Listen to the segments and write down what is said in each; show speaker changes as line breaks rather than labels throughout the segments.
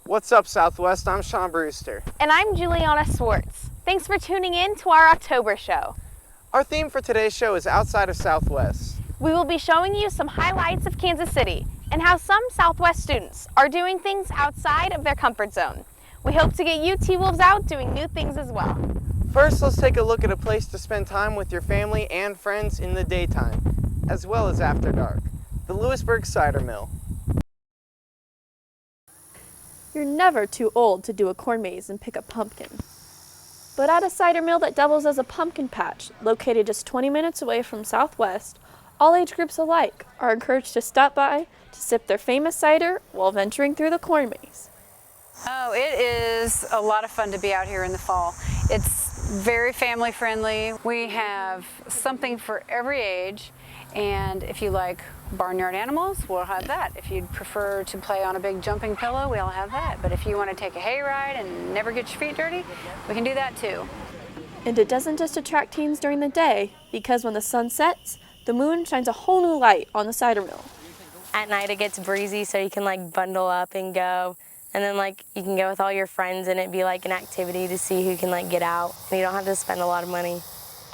What's up, Southwest? I'm Sean Brewster.
And I'm Juliana Swartz. Thanks for tuning in to our October show.
Our theme for today's show is Outside of Southwest.
We will be showing you some highlights of Kansas City and how some Southwest students are doing things outside of their comfort zone. We hope to get you T-Wolves out doing new things as well.
First, let's take a look at a place to spend time with your family and friends in the daytime, as well as after dark. The Lewisburg Cider Mill.
You're never too old to do a corn maze and pick a pumpkin. But at a cider mill that doubles as a pumpkin patch, located just 20 minutes away from Southwest, all age groups alike are encouraged to stop by to sip their famous cider while venturing through the corn maze.
Oh, it is a lot of fun to be out here in the fall. It's very family friendly. We have something for every age, and if you like barnyard animals, we'll have that. If you'd prefer to play on a big jumping pillow, we'll have that. But if you want to take a hay ride and never get your feet dirty, we can do that too.
And it doesn't just attract teens during the day, because when the sun sets, the moon shines a whole new light on the cider mill.
At night it gets breezy, so you can bundle up and go. And then you can go with all your friends and it'd be an activity to see who can get out. And you don't have to spend a lot of money.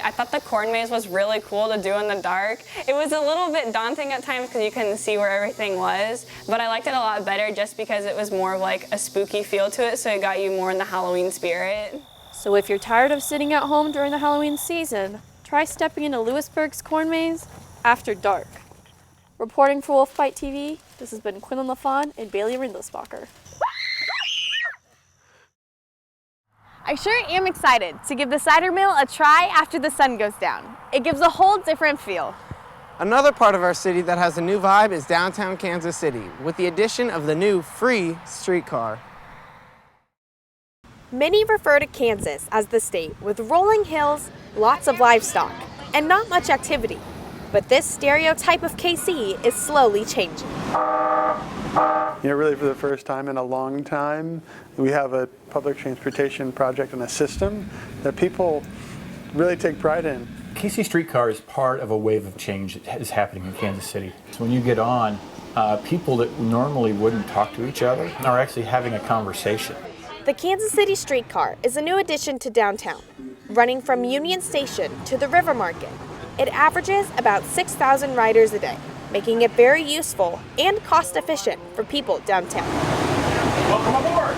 I thought the corn maze was really cool to do in the dark. It was a little bit daunting at times because you couldn't see where everything was, but I liked it a lot better just because it was more of a spooky feel to it, so it got you more in the Halloween spirit.
So if you're tired of sitting at home during the Halloween season, try stepping into Lewisburg's corn maze after dark. Reporting for Wolfbyte TV, this has been Quinlan LaFawn and Bailey Rindlisbacher.
I sure am excited to give the cider mill a try after the sun goes down. It gives a whole different feel.
Another part of our city that has a new vibe is downtown Kansas City, with the addition of the new free streetcar.
Many refer to Kansas as the state with rolling hills, lots of livestock, and not much activity. But this stereotype of KC is slowly changing.
Really for the first time in a long time, we have a public transportation project and a system that people really take pride in.
KC Streetcar is part of a wave of change that is happening in Kansas City. So when you get on, people that normally wouldn't talk to each other are actually having a conversation.
The Kansas City Streetcar is a new addition to downtown, running from Union Station to the River Market. It averages about 6,000 riders a day, making it very useful and cost-efficient for people downtown.
Welcome aboard!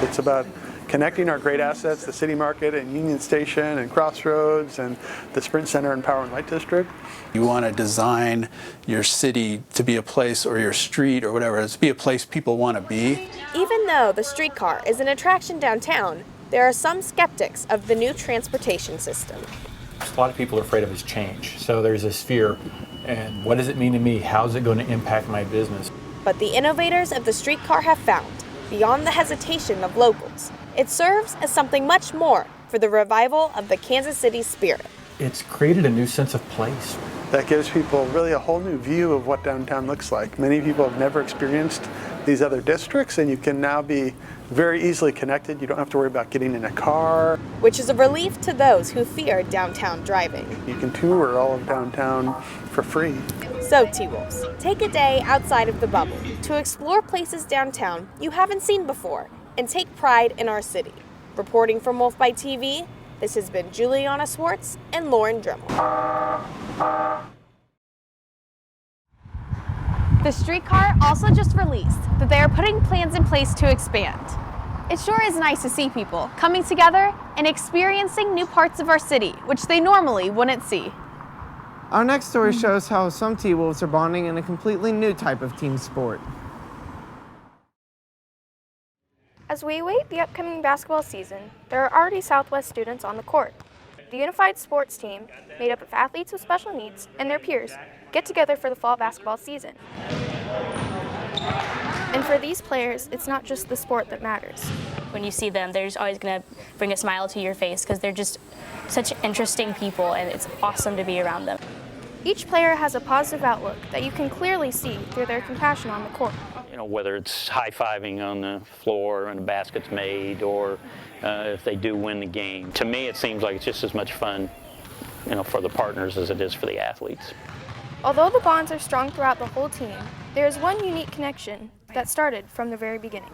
It's about connecting our great assets, the City Market and Union Station and Crossroads and the Sprint Center and Power and Light District.
You want to design your city to be a place, or your street or whatever, to be a place people want to be.
Even though the streetcar is an attraction downtown, there are some skeptics of the new transportation system.
A lot of people are afraid of this change. So there's this fear, and what does it mean to me? How's it going to impact my business?
But the innovators of the streetcar have found, beyond the hesitation of locals, it serves as something much more for the revival of the Kansas City spirit.
It's created a new sense of place.
That gives people really a whole new view of what downtown looks like. Many people have never experienced these other districts, and you can now be very easily connected. You don't have to worry about getting in a car.
Which is a relief to those who fear downtown driving.
You can tour all of downtown for free.
So T-Wolves, take a day outside of the bubble to explore places downtown you haven't seen before and take pride in our city. Reporting from Wolfbyte TV, this has been Juliana Swartz and Lauren Dremel.
The streetcar also just released that they are putting plans in place to expand. It sure is nice to see people coming together and experiencing new parts of our city, which they normally wouldn't see.
Our next story shows how some T-Wolves are bonding in a completely new type of team sport.
As we await the upcoming basketball season, there are already Southwest students on the court. The Unified Sports Team, made up of athletes with special needs and their peers, get together for the fall basketball season. And for these players, it's not just the sport that matters.
When you see them, they're just always going to bring a smile to your face because they're just such interesting people, and it's awesome to be around them.
Each player has a positive outlook that you can clearly see through their compassion on the court.
You know, whether it's high-fiving on the floor and a basket's made, or if they do win the game. To me, it seems like it's just as much fun, you know, for the partners as it is for the athletes.
Although the bonds are strong throughout the whole team, there is one unique connection that started from the very beginning.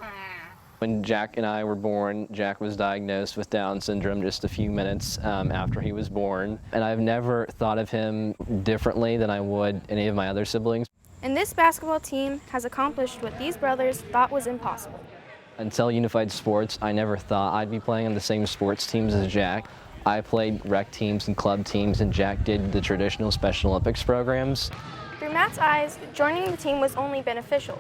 When Jack and I were born, Jack was diagnosed with Down syndrome just a few minutes after he was born. And I've never thought of him differently than I would any of my other siblings.
And this basketball team has accomplished what these brothers thought was impossible.
Until Unified Sports, I never thought I'd be playing on the same sports teams as Jack. I played rec teams and club teams, and Jack did the traditional Special Olympics programs.
Through Matt's eyes, joining the team was only beneficial.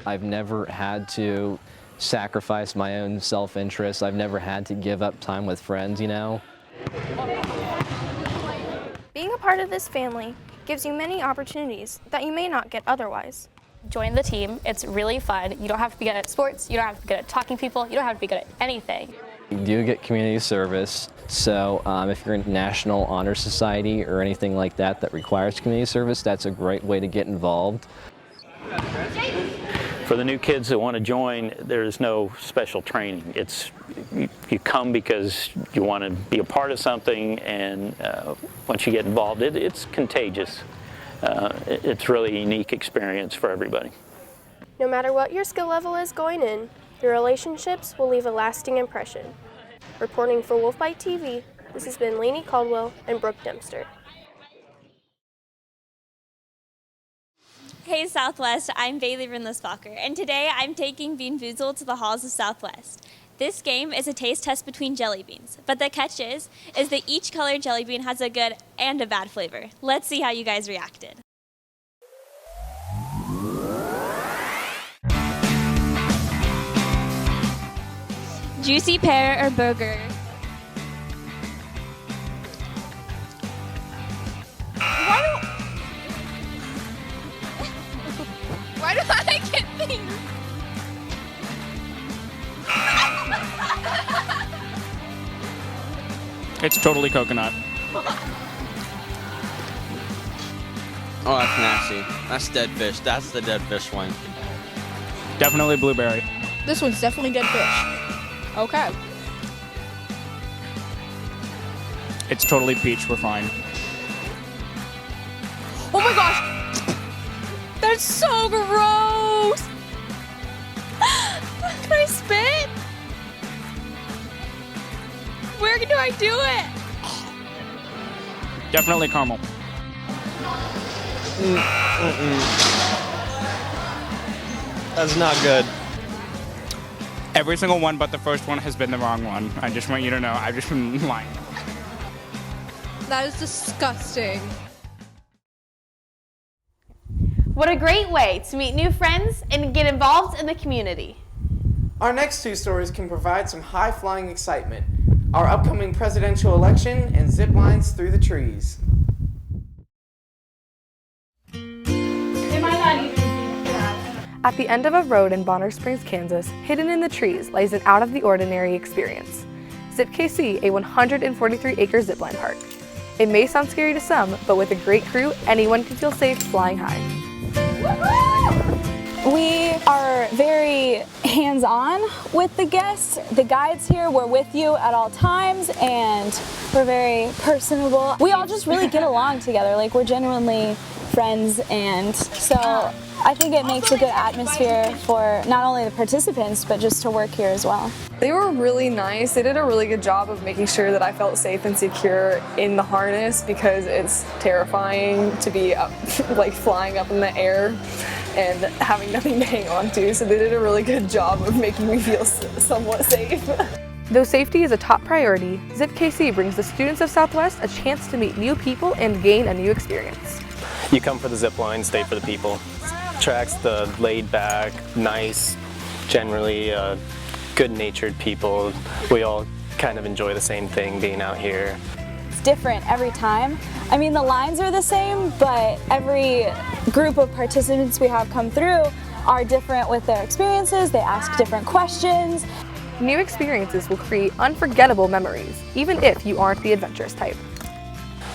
I've never had to sacrifice my own self-interest. I've never had to give up time with friends, you know.
Being a part of this family gives you many opportunities that you may not get otherwise.
Join the team. It's really fun. You don't have to be good at sports. You don't have to be good at talking to people. You don't have to be good at anything.
You do get community service, so if you're in National Honor Society or anything like that that requires community service, that's a great way to get involved.
For the new kids that want to join, there's no special training. It's you come because you want to be a part of something, and once you get involved, it's contagious. It's really a unique experience for everybody.
No matter what your skill level is going in, your relationships will leave a lasting impression. Reporting for Wolfbyte TV, this has been Lainey Caldwell and Brooke Dempster.
Hey Southwest, I'm Bailey Rinlisbacher, and today I'm taking Bean Boozled to the halls of Southwest. This game is a taste test between jelly beans, but the catch is that each colored jelly bean has a good and a bad flavor. Let's see how you guys reacted. Juicy pear or burger?
Why do I get things?
It's totally coconut.
Oh, that's nasty. That's dead fish. That's the dead fish one.
Definitely blueberry.
This one's definitely dead fish. Okay.
It's totally peach. We're fine.
Oh my gosh! That's so gross! Can I spit? Where do I do it?
Definitely caramel.
That's not good.
Every single one but the first one has been the wrong one. I just want you to know, I've just been lying.
That is disgusting.
What a great way to meet new friends and get involved in the community.
Our next two stories can provide some high-flying excitement. Our upcoming presidential election and zip lines through the trees.
At the end of a road in Bonner Springs, Kansas, hidden in the trees lies an out-of-the-ordinary experience. Zip KC, a 143-acre zipline park. It may sound scary to some, but with a great crew, anyone can feel safe flying high.
We are very hands-on with the guests. The guides here, we're with you at all times, and we're very personable. We all just really get along together. Like, we're genuinely friends, and so I think it makes a good atmosphere for not only the participants, but just to work here as well.
They were really nice. They did a really good job of making sure that I felt safe and secure in the harness, because it's terrifying to be up, like flying up in the air and having nothing to hang on to. So they did a really good job of making me feel somewhat safe.
Though safety is a top priority, Zip KC brings the students of Southwest a chance to meet new people and gain a new experience.
You come for the zip line, stay for the people. Tracks the laid back, nice, generally good-natured people. We all kind of enjoy the same thing being out here.
It's different every time. I mean, the lines are the same, but every group of participants we have come through are different with their experiences. They ask different questions.
New experiences will create unforgettable memories, even if you aren't the adventurous type.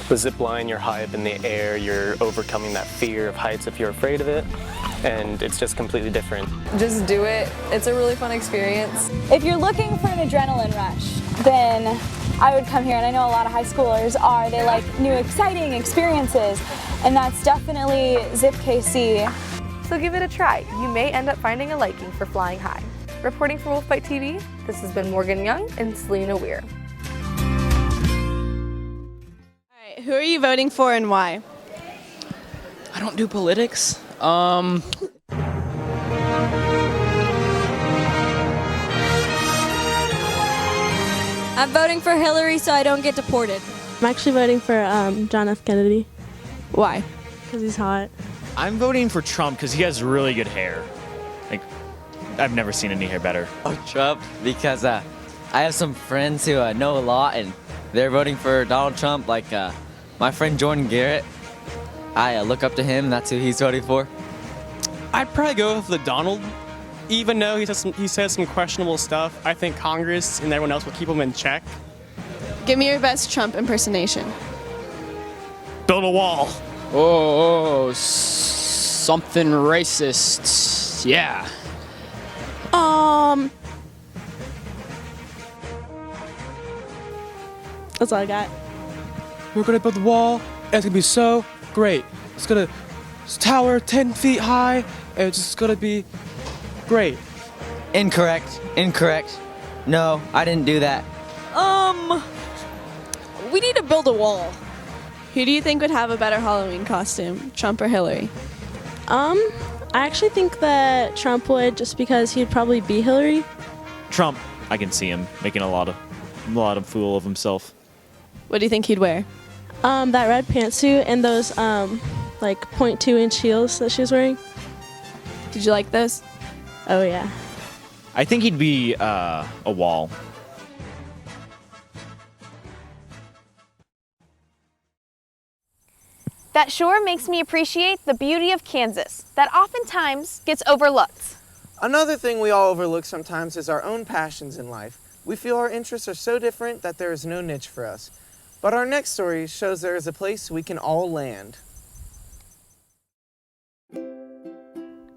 The zip line, you're high up in the air, you're overcoming that fear of heights if you're afraid of it, and it's just completely different.
Just do it. It's a really fun experience.
If you're looking for an adrenaline rush, then I would come here, and I know a lot of high schoolers are. They like new exciting experiences, and that's definitely Zip KC.
So give it a try. You may end up finding a liking for flying high. Reporting for Wolfbyte TV, this has been Morgan Young and Selena Weir.
Who are you voting for and why?
I don't do politics.
I'm voting for Hillary so I don't get deported.
I'm actually voting for John F. Kennedy.
Why?
Because he's hot.
I'm voting for Trump because he has really good hair. Like, I've never seen any hair better.
Oh, Trump, because I have some friends who know a lot, and they're voting for Donald Trump. Like my friend Jordan Garrett, I look up to him. That's who he's voting for.
I'd probably go with the Donald, even though he says some questionable stuff. I think Congress and everyone else will keep him in check.
Give me your best Trump impersonation.
Build a wall.
Oh, something racist. Yeah.
That's all I got.
We're gonna build the wall, and it's gonna be so great. It's gonna tower 10 feet high, and it's just gonna be great.
Incorrect. No, I didn't do that.
We need to build a wall. Who do you think would have a better Halloween costume, Trump or Hillary?
I actually think that Trump would, just because he'd probably be Hillary.
Trump, I can see him making a lot of fool of himself.
What do you think he'd wear?
That red pantsuit and those like 0.2-inch heels that she was wearing.
Did you like those?
Oh yeah.
I think he'd be a wall.
That sure makes me appreciate the beauty of Kansas that oftentimes gets overlooked.
Another thing we all overlook sometimes is our own passions in life. We feel our interests are so different that there is no niche for us. But our next story shows there is a place we can all land.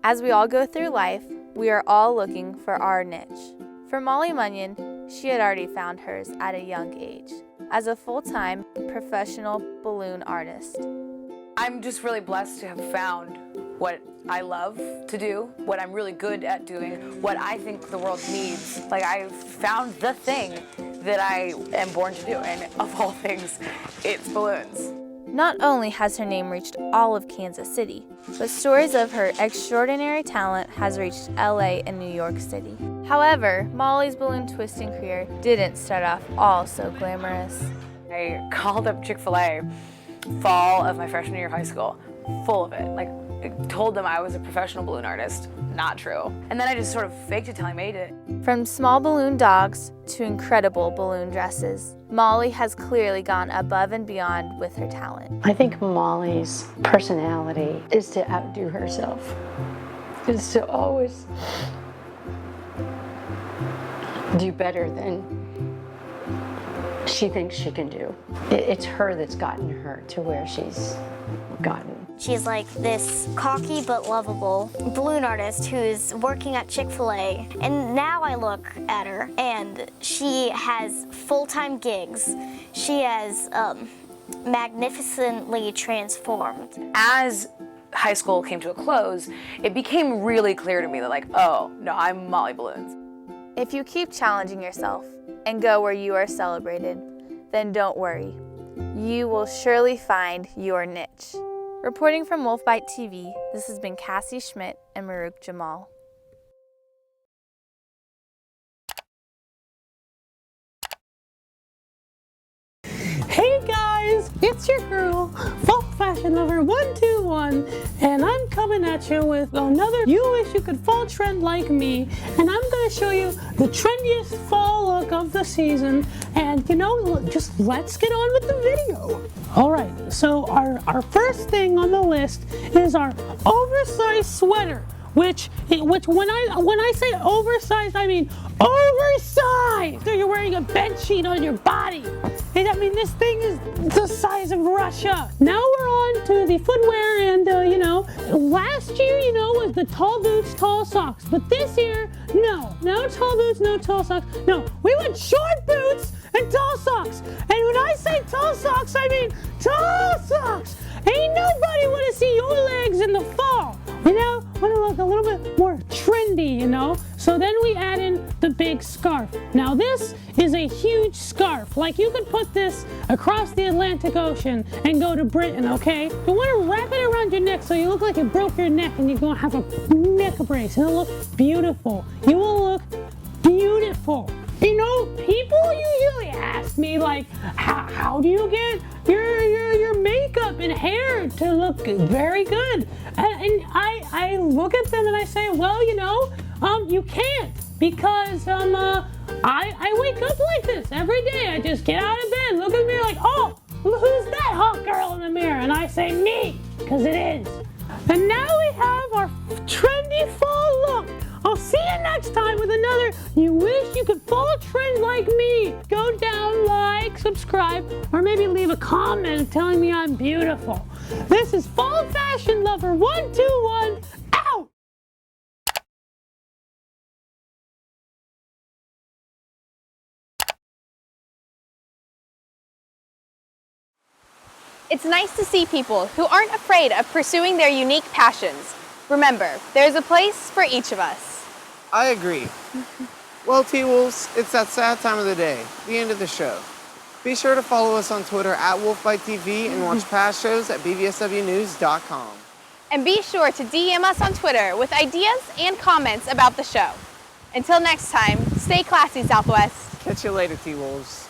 As we all go through life, we are all looking for our niche. For Molly Munyon, she had already found hers at a young age, as a full-time professional balloon artist.
I'm just really blessed to have found what I love to do, what I'm really good at doing, what I think the world needs. Like, I found the thing that I am born to do, and of all things, it's balloons.
Not only has her name reached all of Kansas City, but stories of her extraordinary talent has reached LA and New York City. However, Molly's balloon twisting career didn't start off all so glamorous.
I called up Chick-fil-A fall of my freshman year of high school, full of it. Like, I told them I was a professional balloon artist. Not true. And then I just sort of faked it till I made it.
From small balloon dogs to incredible balloon dresses, Molly has clearly gone above and beyond with her talent.
I think Molly's personality is to outdo herself. Is to always do better than she thinks she can do. It's her that's gotten her to where she's gotten.
She's like this cocky but lovable balloon artist who's working at Chick-fil-A. And now I look at her and she has full-time gigs. She has magnificently transformed.
As high school came to a close, it became really clear to me that, like, oh, no, I'm Molly Balloons.
If you keep challenging yourself and go where you are celebrated, then don't worry. You will surely find your niche. Reporting from Wolfbyte TV, this has been Cassie Schmidt and Maruk Jamal.
Hey guys, it's your girl, Folk Fashion Lover 121, and I'm coming at you with another You Wish You Could Fall trend like me, and I'm going to show you the trendiest fall look of the season, and you know, just let's get on with the video. Alright, so our first thing on the list is our oversized sweater which when I say oversized, I mean oversized. So you're wearing a bed sheet on your body. And I mean, this thing is the size of Russia. Now we're on to the footwear, and last year, was the tall boots, tall socks. But this year, no tall boots, no tall socks. No, we want short boots and tall socks. And when I say tall socks, I mean tall socks. Ain't nobody want to see your legs in the fall. Want to look a little bit more trendy, So then we add in the big scarf. Now this is a huge scarf. Like you could put this across the Atlantic Ocean and go to Britain, okay? You want to wrap it around your neck so you look like you broke your neck and you're going to have a neck brace. It'll look beautiful. You will look beautiful. People usually ask me, like, how do you get your makeup and hair to look very good? And I look at them and I say, well, you can't, because I wake up like this every day. I just get out of bed, look in the mirror like, oh, who's that hot girl in the mirror? And I say, me, because it is. And now we have our trendy fall look. I'll see you next time with another You Wish You Could Follow Trend Like Me. Go down, like, subscribe, or maybe leave a comment telling me I'm beautiful. This is Fall Fashion Lover 121, out!
It's nice to see people who aren't afraid of pursuing their unique passions. Remember, there's a place for each of us.
I agree. Well, T-Wolves, it's that sad time of the day, the end of the show. Be sure to follow us on Twitter at Wolfbyte TV and watch past shows at BVSWnews.com.
And be sure to DM us on Twitter with ideas and comments about the show. Until next time, stay classy, Southwest.
Catch you later, T-Wolves.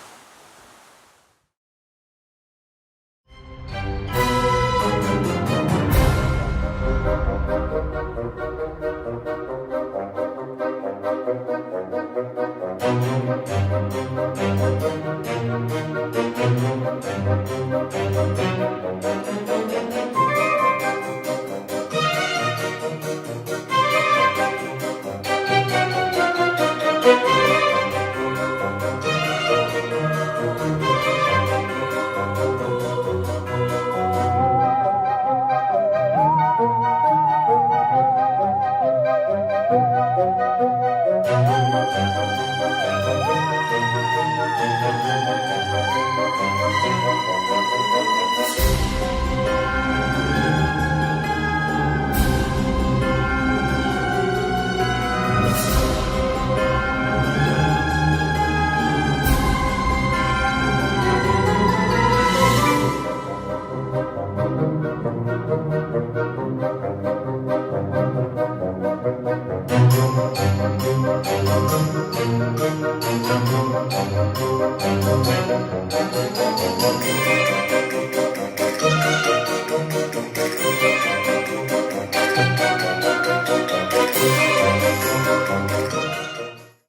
Okay.